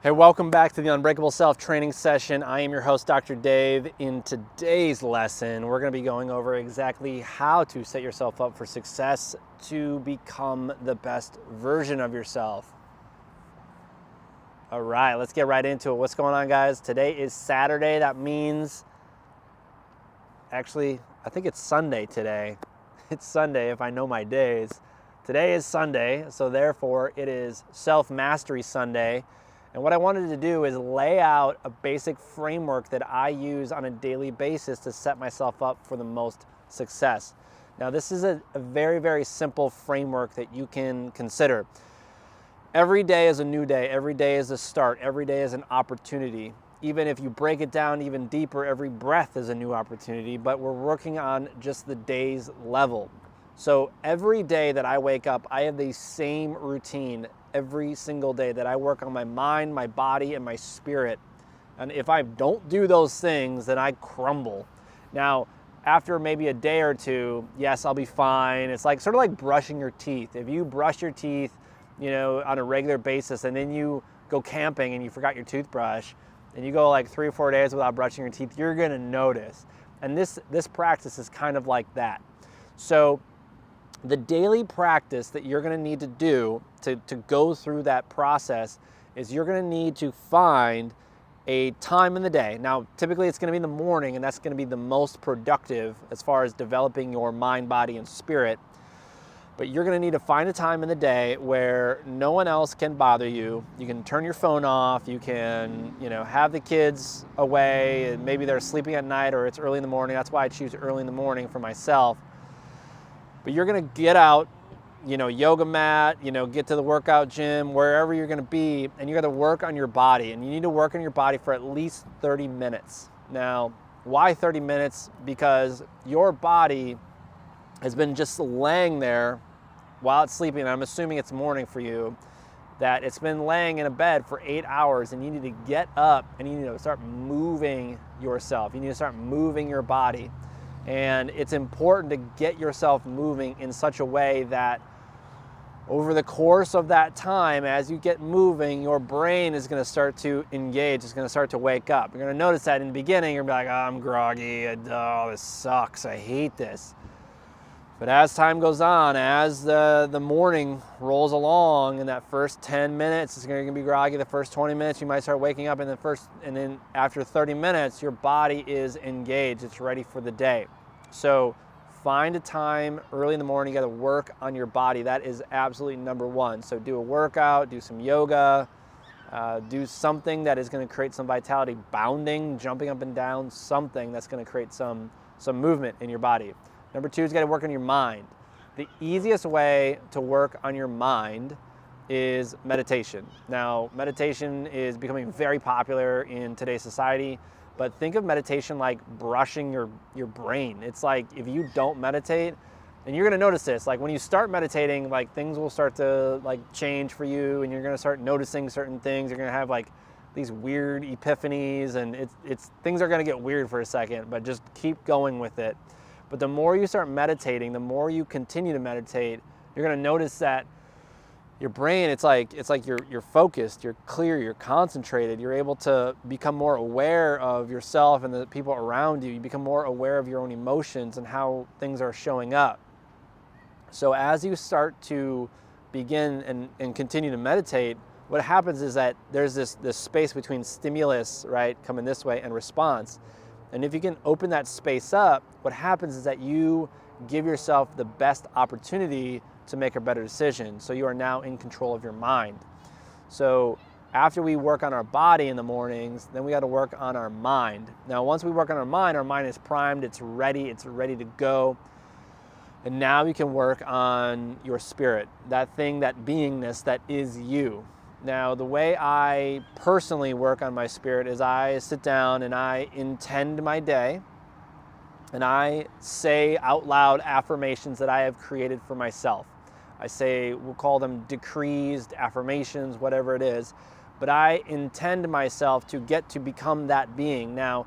Hey, welcome back to the Unbreakable Self training session. I am your host, Dr. Dave. In today's lesson, we're going to be going over exactly how to set yourself up for success to become the best version of yourself. All right, let's get right into it. What's going on, guys? Today is Saturday. That means, actually, I think it's Sunday today. It's Sunday if I know my days. Today is Sunday, so therefore it is Self-Mastery Sunday. And what I wanted to do is lay out a basic framework that I use on a daily basis to set myself up for the most success. Now, this is a very, very simple framework that you can consider. Every day is a new day. Every day is a start. Every day is an opportunity. Even if you break it down even deeper, every breath is a new opportunity, but we're working on just the day's level. So every day that I wake up, I have the same routine every single day that I work on my mind, my body, and my spirit. And if I don't do those things, then I crumble. Now, after maybe a day or two, yes, I'll be fine. It's like sort of like brushing your teeth. If you brush your teeth, on a regular basis, and then you go camping and you forgot your toothbrush, and you go like 3 or 4 days without brushing your teeth, you're gonna notice. And this practice is kind of like that. So the daily practice that you're going to need to do to go through that process is you're going to need to find a time in the day. Now, typically it's going to be in the morning, and that's going to be the most productive as far as developing your mind, body, and spirit. But you're going to need to find a time in the day where no one else can bother you. You can turn your phone off. You can, have the kids away, and maybe they're sleeping at night or it's early in the morning. That's why I choose early in the morning for myself. But you're gonna get out, yoga mat, get to the workout gym, wherever you're gonna be, and you're gonna work on your body. And you need to work on your body for at least 30 minutes. Now, why 30 minutes? Because your body has been just laying there while it's sleeping. And I'm assuming it's morning for you, that it's been laying in a bed for 8 hours, and you need to get up and you need to start moving yourself. You need to start moving your body. And it's important to get yourself moving in such a way that over the course of that time, as you get moving, your brain is going to start to engage. It's going to start to wake up. You're going to notice that in the beginning, you're going to be like, oh, I'm groggy. Oh, this sucks. I hate this. But as time goes on, as the morning rolls along, in that first 10 minutes, it's going to be groggy. The first 20 minutes, you might start waking up. And then after 30 minutes, your body is engaged. It's ready for the day. So find a time early in the morning. You got to work on your body. That is absolutely number one. So do a workout, do some yoga, do something that is going to create some vitality, bounding, jumping up and down, something that's going to create some movement in your body. Number two is you got to work on your mind. The easiest way to work on your mind is meditation. Now, meditation is becoming very popular in today's society, but think of meditation like brushing your brain. It's like if you don't meditate, and you're going to notice this, like when you start meditating, like things will start to like change for you, and you're going to start noticing certain things. You're going to have like these weird epiphanies, and it's things are going to get weird for a second, but just keep going with it. But the more you start meditating, the more you continue to meditate, you're going to notice that your brain, it's like you're focused, you're clear, you're concentrated, you're able to become more aware of yourself and the people around you. You become more aware of your own emotions and how things are showing up. So as you start to begin and continue to meditate, what happens is that there's this space between stimulus, right, coming this way, and response. And if you can open that space up, what happens is that you give yourself the best opportunity to make a better decision. So you are now in control of your mind. So after we work on our body in the mornings, then we got to work on our mind. Now, once we work on our mind is primed, it's ready to go. And now you can work on your spirit, that thing, that beingness that is you. Now, the way I personally work on my spirit is I sit down and I intend my day, and I say out loud affirmations that I have created for myself. I say, we'll call them decrees, affirmations, whatever it is, but I intend myself to get to become that being. Now,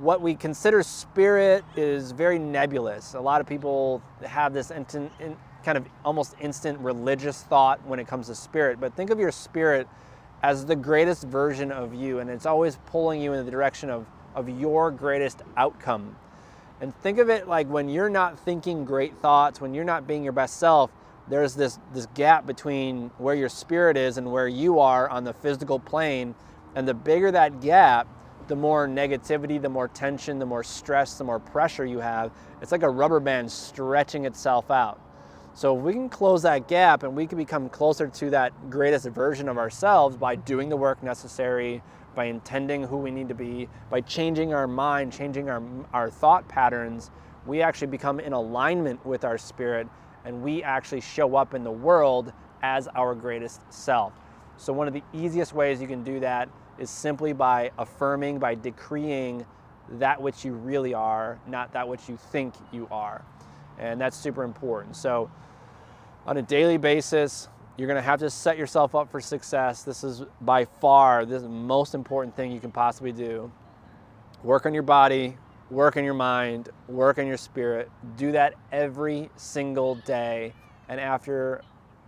what we consider spirit is very nebulous. A lot of people have this kind of almost instant religious thought when it comes to spirit, but think of your spirit as the greatest version of you, and it's always pulling you in the direction of your greatest outcome. And think of it like when you're not thinking great thoughts, when you're not being your best self, there's this gap between where your spirit is and where you are on the physical plane. And the bigger that gap, the more negativity, the more tension, the more stress, the more pressure you have. It's like a rubber band stretching itself out. So if we can close that gap and we can become closer to that greatest version of ourselves by doing the work necessary, by intending who we need to be, by changing our mind, changing our thought patterns, we actually become in alignment with our spirit, and we actually show up in the world as our greatest self. So one of the easiest ways you can do that is simply by affirming, by decreeing that which you really are, not that which you think you are. And that's super important. So on a daily basis, you're gonna have to set yourself up for success. This is by far the most important thing you can possibly do. Work on your body, work on your mind, work on your spirit. Do that every single day. And after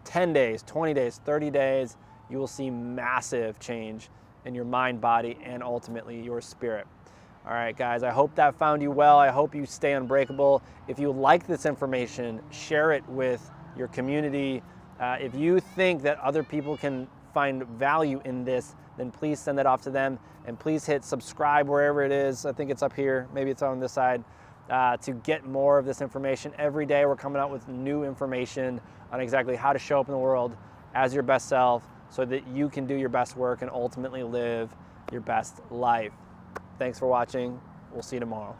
10 days, 20 days, 30 days, you will see massive change in your mind, body, and ultimately your spirit. All right, guys, I hope that found you well. I hope you stay unbreakable. If you like this information, share it with your community. If you think that other people can find value in this, then please send that off to them. And please hit subscribe wherever it is. I think it's up here. Maybe it's on this side. To get more of this information. Every day we're coming out with new information on exactly how to show up in the world as your best self so that you can do your best work and ultimately live your best life. Thanks for watching. We'll see you tomorrow.